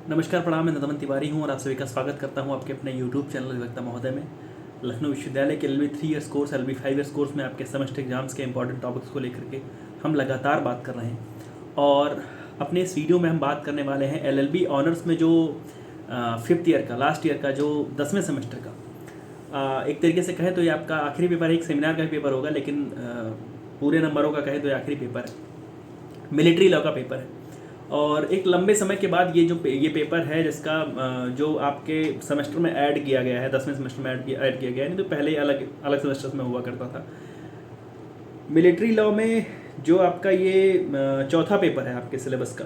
नमस्कार, प्रणाम। मैं नदमन तिवारी हूं और आप सभी का स्वागत करता हूं आपके अपने यूट्यूब चैनल अधिवक्ता महोदय में। लखनऊ विश्वविद्यालय के LLB 3 years course, LLB 5 years course में आपके सेमेस्टर एग्जाम्स के इंपॉर्टेंट टॉपिक्स को लेकर के हम लगातार बात कर रहे हैं। और अपने इस वीडियो में हम बात करने वाले हैं LLB ऑनर्स में जो 5th ईयर का, लास्ट ईयर का, जो 10वें सेमेस्टर का एक तरीके से कहें तो ये आपका आखिरी पेपर है। एक सेमिनार का पेपर होगा, लेकिन पूरे नंबरों का कहें तो ये आखिरी पेपर है। मिलिट्री लॉ का पेपर है और एक लंबे समय के बाद ये पेपर है जिसका जो आपके सेमेस्टर में ऐड किया गया है, 10वें सेमेस्टर में ऐड किया गया है। नहीं तो पहले अलग अलग सेमेस्टर्स में हुआ करता था। मिलिट्री लॉ में जो आपका ये चौथा पेपर है आपके सिलेबस का,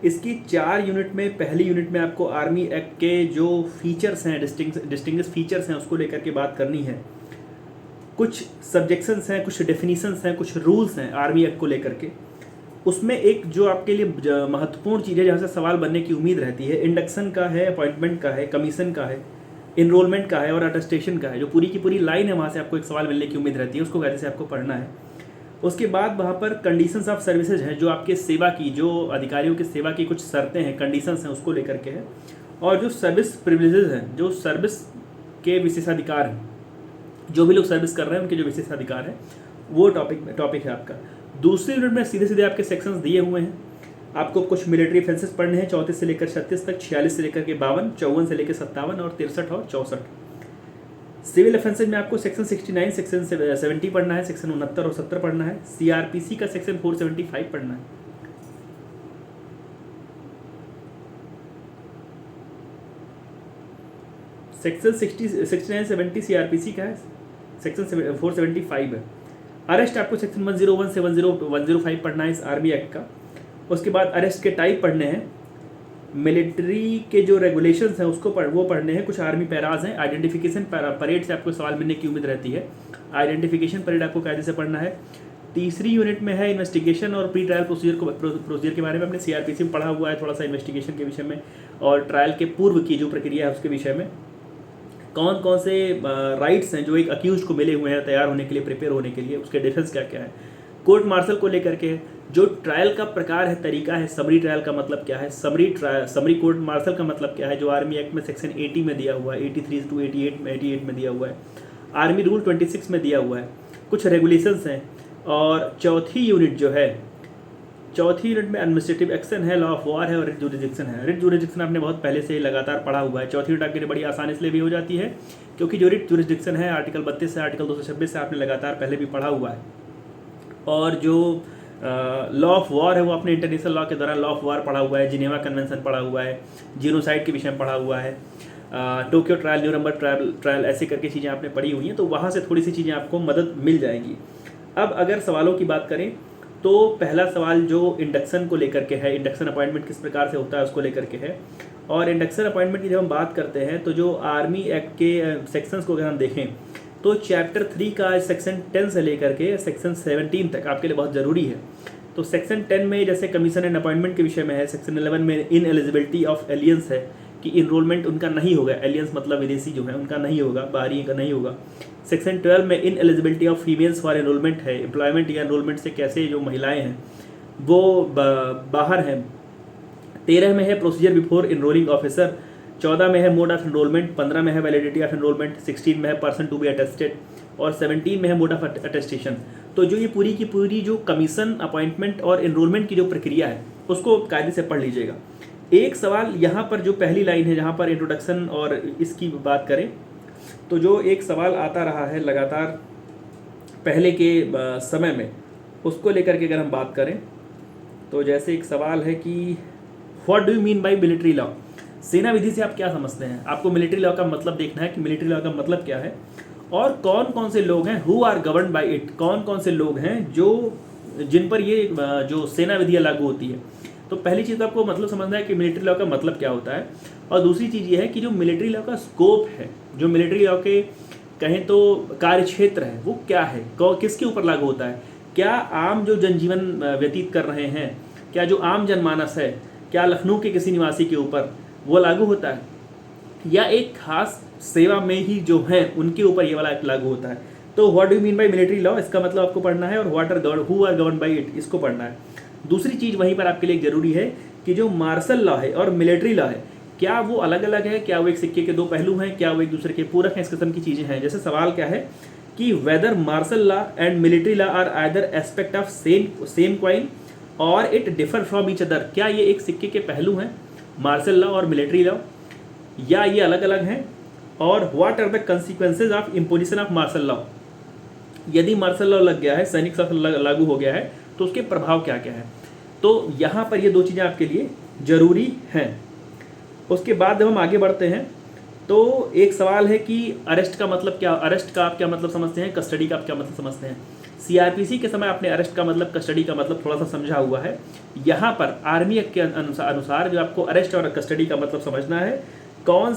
इसकी 4 यूनिट में पहली यूनिट में आपको आर्मी एक्ट के जो फीचर्स हैं, डिस्टिंग्विश फीचर्स हैं, उसको लेकर के बात करनी है। कुछ सब्जेक्शंस हैं, कुछ डेफिनीशंस हैं, कुछ रूल्स हैं आर्मी एक्ट को लेकर के। उसमें एक जो आपके लिए महत्वपूर्ण चीज़ है, जहाँ से सवाल बनने की उम्मीद रहती है, इंडक्शन का है, अपॉइंटमेंट का है, कमीशन का है, इनरोलमेंट का है और अटेस्टेशन का है। जो पूरी की पूरी लाइन है, वहाँ से आपको एक सवाल मिलने की उम्मीद रहती है, उसको कैसे से आपको पढ़ना है। उसके बाद वहाँ पर कंडीशंस ऑफ सर्विसेज हैं, जो आपके सेवा की, जो अधिकारियों की सेवा की कुछ शर्तें हैं, कंडीशंस हैं, उसको लेकर के है। और जो सर्विस प्रिविलेजेस हैं, जो सर्विस के विशेषाधिकार हैं, जो भी लोग सर्विस कर रहे हैं उनके जो विशेषाधिकार है, वो टॉपिक है आपका। दूसरी यूनिट में सीधे सीधे आपके सेक्शंस दिए हुए हैं। आपको कुछ मिलिट्री ऑफेंसेस पढ़ने हैं, 34 से लेकर 36 तक, 46 से लेकर के 52, 54 से लेकर 57 और 63 और 64। सिविल ऑफेंसेस में आपको सेक्शन 69, सेक्शन 70 पढ़ना है, सेक्शन 69 और 70 पढ़ना है। CRPC का सेक्शन 475 पढ़ना है। सेक्शन 69, 70 CRPC का है, सेक्शन 475 है। अरेस्ट आपको सेक्शन 101 से 105 पढ़ना है इस आर्मी एक्ट का। उसके बाद अरेस्ट के टाइप पढ़ने हैं। मिलिट्री के जो रेगुलेशंस हैं उसको वो पढ़ने हैं। कुछ आर्मी पैराज हैं। आइडेंटिफिकेशन परेड से आपको सवाल मिलने की उम्मीद रहती है। आइडेंटिफिकेशन परेड आपको कायदे से पढ़ना है। तीसरी यूनिट में है इन्वेस्टिगेशन और प्री ट्रायल प्रोसीजर के बारे में। अपने CRPC में पढ़ा हुआ है थोड़ा सा इन्वेस्टिगेशन के विषय में, और ट्रायल के पूर्व की जो प्रक्रिया है उसके विषय में। कौन कौन से राइट्स हैं जो एक अक्यूज को मिले हुए हैं तैयार होने के लिए, प्रिपेयर होने के लिए, उसके डिफेंस क्या क्या है। कोर्ट मार्शल को लेकर के जो ट्रायल का प्रकार है, तरीका है, समरी ट्रायल का मतलब क्या है, समरी कोर्ट मार्शल का मतलब क्या है, जो आर्मी एक्ट में सेक्शन 80 में दिया हुआ है, 83 to 88 में दिया हुआ है, आर्मी रूल 26 में दिया हुआ है। कुछ रेगुलेशंस हैं। और चौथी यूनिट में एडमिनिस्ट्रेटिव एक्शन है, लॉ ऑफ वॉर है और रिट जुरिडिक्शन है। रिट जुरिडिक्शन आपने बहुत पहले से ही लगातार पढ़ा हुआ है। चौथी यूनिट आपके लिए बड़ी आसानी से भी हो जाती है, क्योंकि जो रिट जुरिडिक्शन है आर्टिकल 32 से आर्टिकल 226 से आपने लगातार पहले भी पढ़ा हुआ है। और जो लॉ ऑफ वॉर है वो आपने इंटरनेशनल लॉ के दौरान लॉ ऑफ वॉर पढ़ा हुआ है, जिनेवा कन्वेंशन पढ़ा हुआ है, जीनोसाइड के विषय में पढ़ा हुआ है, टोक्यो ट्रायल, न्यूरम्बर्ग ट्रायल, ऐसे करके चीज़ें आपने पढ़ी हुई हैं। तो वहाँ से थोड़ी सी चीज़ें आपको मदद मिल जाएंगी। अब अगर सवालों की बात करें तो पहला सवाल जो इंडक्शन को लेकर के है, इंडक्शन अपॉइंटमेंट किस प्रकार से होता है उसको लेकर के है। और इंडक्शन अपॉइंटमेंट की जब हम बात करते हैं तो जो आर्मी एक्ट के सेक्शंस को अगर हम देखें तो चैप्टर 3 का सेक्शन 10 से लेकर के सेक्शन 17 तक आपके लिए बहुत ज़रूरी है। तो सेक्शन 10 में जैसे कमीशन एंड अपॉइंटमेंट के विषय में है। सेक्शन 11 में इन एलिजिबिलिटी ऑफ एलियंस है कि इनरोलमेंट उनका नहीं होगा, एलियंस मतलब विदेशी जो है उनका नहीं होगा, बाहरी का नहीं होगा। सेक्शन 12 में in eligibility of females for enrolment है, एम्प्लॉयमेंट या एनरोलमेंट से कैसे जो महिलाएं हैं वो बाहर हैं। 13 में है प्रोसीजर बिफोर एनरोलिंग ऑफिसर, 14 में है मोड ऑफ एनरोलमेंट, 15 में है वैलिडिटी ऑफ एनरोलमेंट, 16 में है पर्सन टू बी अटेस्टेड और 17 में है मोड ऑफ अटेस्टेशन। तो जो ये पूरी की पूरी जो कमीशन, अपॉइंटमेंट और एनरोलमेंट की जो प्रक्रिया है उसको कायदे से पढ़ लीजिएगा। एक सवाल यहाँ पर जो पहली लाइन है जहाँ पर इंट्रोडक्शन और इसकी बात करें तो जो एक सवाल आता रहा है लगातार पहले के समय में, उसको लेकर के अगर हम बात करें तो जैसे एक सवाल है कि what do you mean by military law. सेना विधि से आप क्या समझते हैं। आपको मिलिट्री लॉ का मतलब देखना है कि मिलिट्री लॉ का मतलब क्या है और कौन कौन से लोग हैं, who are govern by it, कौन कौन से लोग हैं जो जिन पर ये जो सेना विधियाँ लागू होती है। तो पहली चीज़ आपको मतलब समझना है कि मिलिट्री लॉ का मतलब क्या होता है। और दूसरी चीज़ ये है कि जो मिलिट्री लॉ का स्कोप है, जो मिलिट्री लॉ के कहें तो कार्य क्षेत्र है, वो क्या है, किसके ऊपर लागू होता है। क्या आम जो जनजीवन व्यतीत कर रहे हैं, क्या जो आम जनमानस है, क्या लखनऊ के किसी निवासी के ऊपर वो लागू होता है, या एक खास सेवा में ही जो हैं उनके ऊपर ये वाला लागू होता है। तो what do you mean by military law, इसका मतलब आपको पढ़ना है। और who are govern by it, इसको पढ़ना है। दूसरी चीज़ वहीं पर आपके लिए जरूरी है कि जो मार्शल लॉ है और मिलिट्री लॉ है क्या वो अलग अलग है, क्या वो एक सिक्के के दो पहलू हैं, क्या वो एक दूसरे के पूरक हैं, इस किस्म की चीज़ें हैं। जैसे सवाल क्या है कि whether martial law and military law are either aspect of same coin और it differ from each other, क्या ये एक सिक्के के पहलू हैं मार्शल लॉ और मिलिट्री लॉ, या ये अलग अलग हैं, और what are the consequences of imposition of martial law, यदि मार्शल लॉ लग गया है, सैनिक शासन लागू हो गया है तो उसके प्रभाव क्या क्या है। तो यहाँ पर ये दो चीज़ें आपके लिए ज़रूरी हैं। उसके बाद जब हम आगे बढ़ते हैं तो एक सवाल है कि अरेस्ट का मतलब क्या, अरेस्ट का आप क्या मतलब समझते हैं, कस्टडी का आप क्या मतलब समझते हैं। सीआरपीसी के समय आपने अरेस्ट का मतलब, कस्टडी का मतलब थोड़ा सा समझा हुआ है। यहाँ पर आर्मी एक्ट के अनुसार जो आपको अरेस्ट और कस्टडी का मतलब समझना है, कौन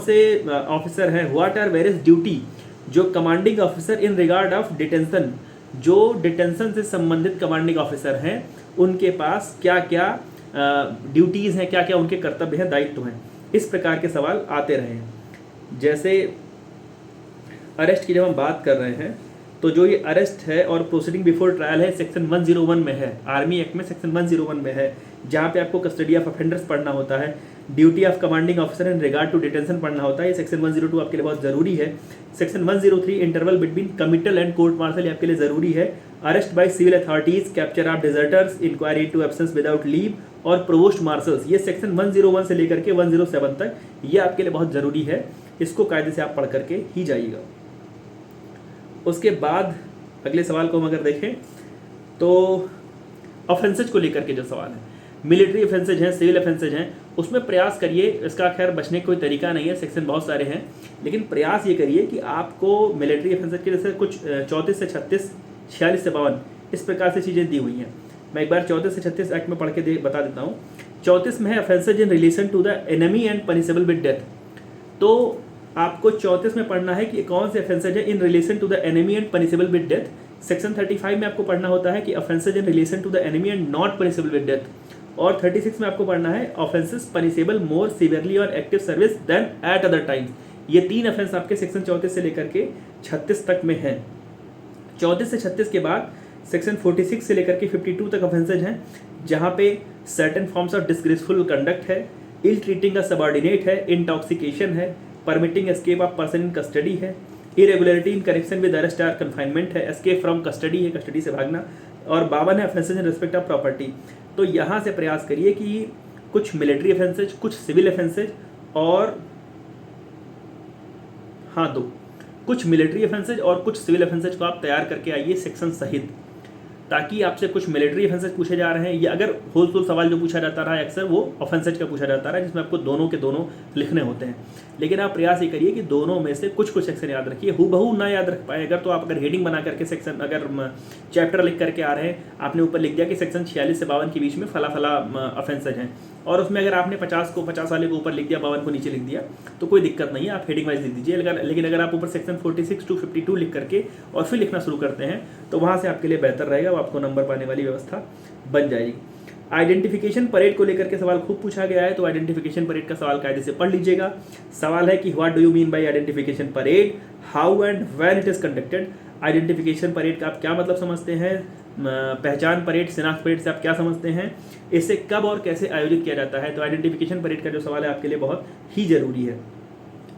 से ऑफिसर हैं, व्हाट आर वेरियस ड्यूटी जो commanding officer in regard of detention, जो डिटेंशन से संबंधित कमांडिंग ऑफिसर हैं उनके पास क्या क्या ड्यूटीज़ हैं, क्या क्या उनके कर्तव्य हैं, दायित्व हैं। इस प्रकार के सवाल आते रहे हैं। जैसे अरेस्ट की जब हम बात कर रहे हैं तो जो ये अरेस्ट है और प्रोसीडिंग बिफोर ट्रायल है सेक्शन 101 में है, आर्मी एक्ट में सेक्शन 101 में है, जहाँ पे आपको कस्टडी ऑफ ऑफेंडर्स पढ़ना होता है, duty of commanding officer in regard to detention पढ़ना होता है, ये सेक्शन 102 आपके लिए बहुत ज़रूरी है। Section 103 interval between committal and court martial आपके लिए ज़रूरी है। Arrest by civil authorities, capture of deserters, inquiry to absence without leave और प्रोवोस्ट मार्शल्स, ये सेक्शन 101 से लेकर के 107 तक ये आपके लिए बहुत ज़रूरी है। इसको कायदे से आप पढ़ करके ही जाइएगा। उसके बाद अगले सवाल को हम अगर देखें तो ऑफेंसेज को लेकर के जो सवाल है, मिलिट्री ऑफेंसेज हैं, सिविल ऑफेंसेज हैं, उसमें प्रयास करिए, इसका खैर बचने का कोई तरीका नहीं है, सेक्शन बहुत सारे हैं, लेकिन प्रयास ये करिए कि आपको मिलिट्री ऑफेंसेज के जैसे कुछ 34 से 36, 46 से 52 इस प्रकार से चीज़ें दी हुई हैं। मैं एक बार 34 से 36 एक्ट में पढ़ के बता देता हूँ। 34 में है offences in relation to the enemy and punishable with death. तो आपको 34 में पढ़ना है कि कौन से ऑफेंसेज है in relation to the enemy and punishable with death. Section 35 में आपको पढ़ना होता है कि offences in relation to the enemy and not punishable with death, और 36 में आपको पढ़ना है ऑफेंसेस पनिशेबल मोर सीवियरली और active service than at other times. ये 3 ऑफेंस आपके सेक्शन 34 से लेकर के 36 तक में हैं। 34 से 36 के बाद सेक्शन 46 से लेकर के 52 तक ऑफेंसेज हैं, जहाँ पे certain forms of disgraceful conduct है, इल ट्रीटिंग अ सबऑर्डिनेट है, इंटॉक्सिकेशन है, permitting escape of person in custody है, irregularity in connection with arrest और कन्फाइनमेंट है, एस्केप फ्रॉम कस्टडी है, कस्टडी से भागना, और 52 है offences in respect of property. तो यहाँ से प्रयास करिए कि कुछ मिलिट्री ऑफेंसेज, कुछ सिविल ऑफेंसेज, और हाँ कुछ मिलिट्री ऑफेंसेज और कुछ सिविल ऑफेंसेज को आप तैयार करके आइए सेक्शन सहित, ताकि आपसे कुछ मिलिट्री ऑफेंसेज पूछे जा रहे हैं, या अगर होल सवाल जो पूछा जाता रहा है अक्सर वो ऑफेंसेज का पूछा जाता रहा है, जिसमें आपको दोनों के दोनों लिखने होते हैं। लेकिन आप प्रयास ये करिए कि दोनों में से कुछ सेक्शन याद रखिए, हूबहू ना याद रख पाए अगर, तो आप अगर हेडिंग बना करके सेक्शन, अगर चैप्टर लिख करके आ रहे हैं, आपने ऊपर लिख दिया कि सेक्शन 46 से 52 के बीच में फला ऑफेंसेज हैं, और उसमें अगर आपने 50 वाले को ऊपर लिख दिया, 52 को नीचे लिख दिया, तो कोई दिक्कत नहीं है, आप हेडिंग वाइज लिख दीजिए। लेकिन अगर आप ऊपर सेक्शन 46 to 52 लिख करके और फिर लिखना शुरू करते हैं तो वहाँ से आपके लिए बेहतर रहेगा, वो आपको नंबर पाने वाली व्यवस्था बन जाएगी। आइडेंटिफिकेशन परेड को लेकर के सवाल खूब पूछा गया है, तो आइडेंटिफिकेशन परेड का सवाल कायदे से पढ़ लीजिएगा। सवाल है कि what do you mean bye identification parade, how and when it is conducted. Identification parade का आप क्या मतलब समझते हैं, पहचान परेड, शिनाख्त परेड से आप क्या समझते हैं, इसे कब और कैसे आयोजित किया जाता है। तो आइडेंटिफिकेशन परेड का जो सवाल है आपके लिए बहुत ही ज़रूरी है।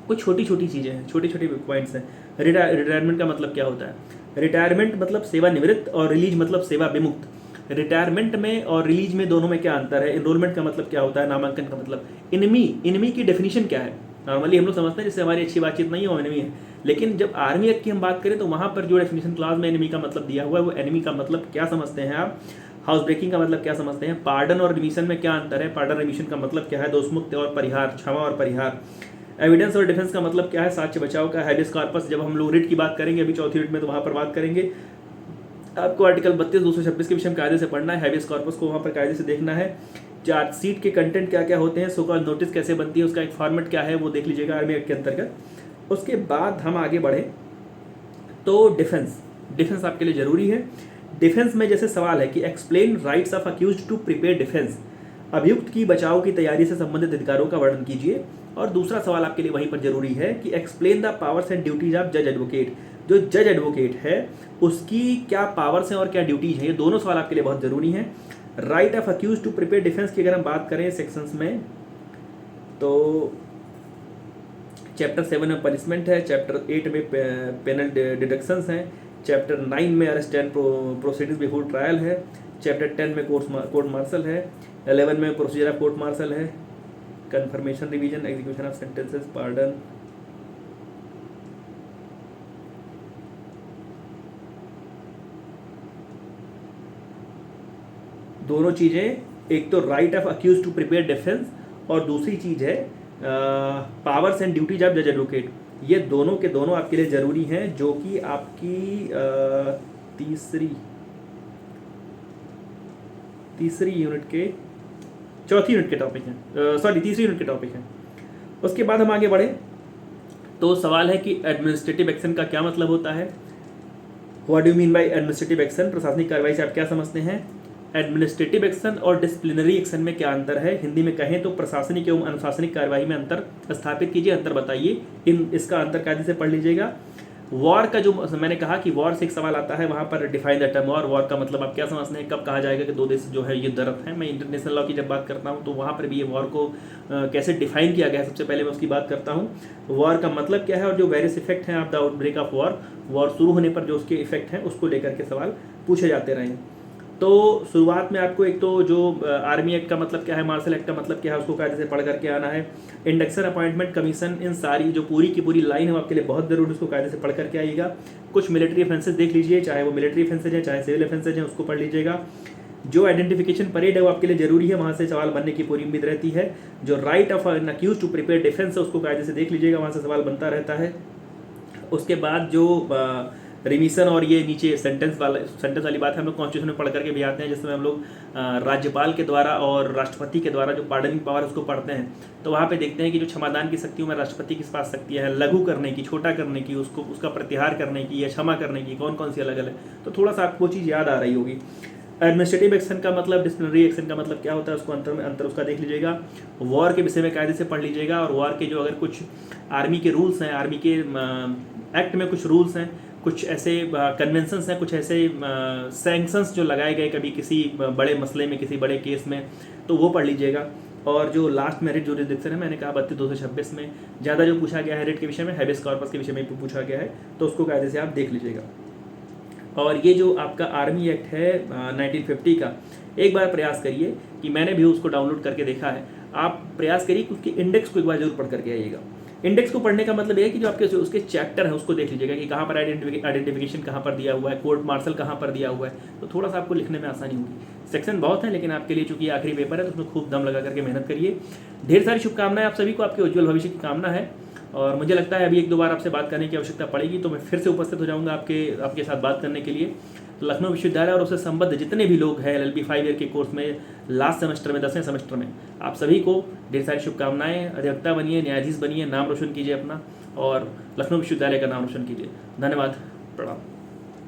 कुछ छोटी छोटी चीज़ें हैं, छोटे छोटे पॉइंट्स हैं। रिटायरमेंट का मतलब क्या होता है, रिटायरमेंट मतलब सेवानिवृत्त, और रिलीज मतलब सेवा विमुक्त। रिटायरमेंट में और रिलीज में दोनों में क्या अंतर है, एनरोलमेंट का मतलब क्या होता है, नामांकन का मतलब, इनमी की डेफिनेशन क्या है। नॉर्मली हम लोग समझते हैं जिससे हमारी अच्छी बातचीत नहीं है वो एनिमी है, लेकिन जब आर्मी एक्ट की हम बात करें तो वहाँ पर जो डेफिनेशन क्लास में एनिमी का मतलब दिया हुआ है वो एनिमी का मतलब क्या समझते हैं आप, हाउस ब्रेकिंग का मतलब क्या समझते हैं, पार्डन और रिमिशन में क्या अंतर है, पार्डन रिमिशन का मतलब क्या है, दोषमुक्त और परिहार, क्षमा और परिहार। एविडेंस और डिफेंस का मतलब क्या है, साक्ष्य बचाव का। हैबियस कॉर्पस जब हम लोग रिट की बात करेंगे अभी चौथी रिट में, तो वहाँ पर बात करेंगे, आपको आर्टिकल 32, 226 के विषय में कायदे से पढ़ना है, हैबियस कॉर्पस को वहाँ पर कायदे से देखना है। चार्जशीट के कंटेंट क्या क्या होते हैं, सो कॉल्ड नोटिस कैसे बनती है, उसका एक फॉर्मेट क्या है वो देख लीजिएगा आर्मी एक्ट के अंतर्गत। उसके बाद हम आगे बढ़ें तो डिफेंस आपके लिए ज़रूरी है। डिफेंस में जैसे सवाल है कि explain rights of accused to prepare defence, अभियुक्त की बचाव की तैयारी से संबंधित अधिकारों का वर्णन कीजिए। और दूसरा सवाल आपके लिए वहीं पर जरूरी है कि explain the powers and duties of जज एडवोकेट, जो जज एडवोकेट है उसकी क्या पावर्स हैं और क्या ड्यूटीज हैं। ये दोनों सवाल आपके लिए बहुत ज़रूरी हैं। Right of accuse to prepare defence की अगर हम बात करें सेक्शंस में, तो चैप्टर 7 में पनिशमेंट है, चैप्टर 8 में पेनल डिडक्शंस हैं, चैप्टर 9 में arrest and proceedings before trial है, चैप्टर 10 में कोर्ट मार्शल है, 11 में प्रोसीजर ऑफ कोर्ट मार्शल है, confirmation revision, execution of sentences, pardon, दोनों चीज़ें, एक तो right of accuse to prepare defence और दूसरी चीज़ है पावर्स एंड ड्यूटीज ऑफ जज एडवोकेट। ये दोनों के दोनों आपके लिए ज़रूरी हैं, जो कि आपकी तीसरी यूनिट के चौथी यूनिट के टॉपिक हैं, सॉरी तीसरी यूनिट के टॉपिक हैं। उसके बाद हम आगे बढ़े तो सवाल है कि एडमिनिस्ट्रेटिव एक्शन का क्या मतलब होता है। What do you mean bye administrative action? प्रशासनिक कार्रवाई से आप क्या समझते हैं? एडमिनिस्ट्रेटिव एक्शन और डिसिप्लिनरी एक्शन में क्या अंतर है? हिंदी में कहें तो प्रशासनिक एवं अनुशासनिक कार्रवाई में अंतर स्थापित कीजिए, अंतर बताइए। इसका अंतर कायदे से पढ़ लीजिएगा। वॉर का जो मैंने कहा कि वॉर से एक सवाल आता है, वहाँ पर define the term war. War का मतलब आप क्या समझते हैं, कब कहा जाएगा कि दो देश जो है युद्धरत हैं। मैं इंटरनेशनल लॉ की जब बात करता हूँ तो वहाँ पर भी ये वॉर को कैसे डिफाइन किया गया है, सबसे पहले मैं उसकी बात करता हूँ। वॉर का मतलब क्या है और जो वेरियस इफेक्ट हैं of the outbreak of war, war शुरू होने पर जो उसके इफेक्ट हैं उसको लेकर के सवाल पूछे जाते रहे। तो शुरुआत में आपको एक तो जो आर्मी एक्ट का मतलब क्या है, मार्शल एक्ट का मतलब क्या है, उसको कायदे से पढ़ करके आना है। इंडक्शन, अपॉइंटमेंट, कमीशन, इन सारी जो पूरी की पूरी लाइन है आपके लिए बहुत ज़रूरी, उसको कायदे से पढ़ करके आइएगा। कुछ मिलिट्री ऑफेंसेस देख लीजिए, चाहे वो मिलिट्री ऑफेंसेज हैं चाहे सिविल ऑफेंसेज हैं, उसको पढ़ लीजिएगा। जो आइडेंटिफिकेशन परेड है वो आपके लिए जरूरी है, वहाँ से सवाल बनने की पूरी उम्मीद रहती है। जो right of an accuse to prepare defence है उसको कायदे से देख लीजिएगा, वहाँ से सवाल बनता रहता है। उसके बाद जो रिमिशन और ये नीचे सेंटेंस वाली बात है, हम लोग कॉन्स्टिट्यूशन में पढ़ करके भी आते हैं, जिसमें हम लोग राज्यपाल के द्वारा और राष्ट्रपति के द्वारा जो पार्डनिंग पावर उसको पढ़ते हैं, तो वहाँ पे देखते हैं कि जो क्षमादान की शक्तियों में राष्ट्रपति के पास शक्तियाँ हैं, लघु करने की, छोटा करने की, उसका प्रत्याहार करने की या क्षमा करने की, कौन कौन सी अलग अलग, तो थोड़ा सा आपको वो चीज़ याद आ रही होगी। एडमिनिस्ट्रेटिव एक्शन का मतलब, डिसिप्लिनरी एक्शन का मतलब क्या होता है, उसको अंतर उसका देख लीजिएगा। वॉर के विषय में कायदे से पढ़ लीजिएगा, और वॉर के जो अगर कुछ आर्मी के रूल्स हैं, आर्मी के एक्ट में कुछ रूल्स हैं, कुछ ऐसे कन्वेंशंस हैं, कुछ ऐसे सैंक्शंस जो लगाए गए कभी किसी बड़े मसले में, किसी बड़े केस में, तो वो पढ़ लीजिएगा। और जो लास्ट में रिट जुरिसडिक्शन है, मैंने कहा 3226 में ज़्यादा जो पूछा गया है रिट के विषय में, हैबेस कॉर्पस के विषय में पूछा गया है, तो उसको कायदे से आप देख लीजिएगा। और ये जो आपका आर्मी एक्ट है 1950 का, एक बार प्रयास करिए कि मैंने भी उसको डाउनलोड करके देखा है, आप प्रयास करिए कि उसकी इंडेक्स को एक बार जरूर पढ़ करके आइएगा। इंडेक्स को पढ़ने का मतलब यह है कि जो आपके उसके चैप्टर हैं उसको देख लीजिएगा कि कहाँ पर आइडेंटिफिकेशन कहाँ पर दिया हुआ है, कोर्ट मार्शल कहाँ पर दिया हुआ है, तो थोड़ा सा आपको लिखने में आसानी होगी। सेक्शन बहुत है, लेकिन आपके लिए चूंकि आखिरी पेपर है तो उसमें खूब दम लगा करके मेहनत करिए। ढेर सारी शुभकामनाएं आप सभी को, आपके उज्ज्वल भविष्य की कामना है। और मुझे लगता है अभी एक दो बार आपसे बात करने की आवश्यकता पड़ेगी, तो मैं फिर से उपस्थित हो जाऊँगा आपके साथ बात करने के लिए। तो लखनऊ विश्वविद्यालय और उससे संबद्ध जितने भी लोग हैं LLB 5 ईयर के कोर्स में, लास्ट सेमेस्टर में, 10वें सेमेस्टर में, आप सभी को ढेर सारी शुभकामनाएं। अधिवक्ता बनिए, न्यायाधीश बनिए, नाम रोशन कीजिए अपना, और लखनऊ विश्वविद्यालय का नाम रोशन कीजिए। धन्यवाद, प्रणाम।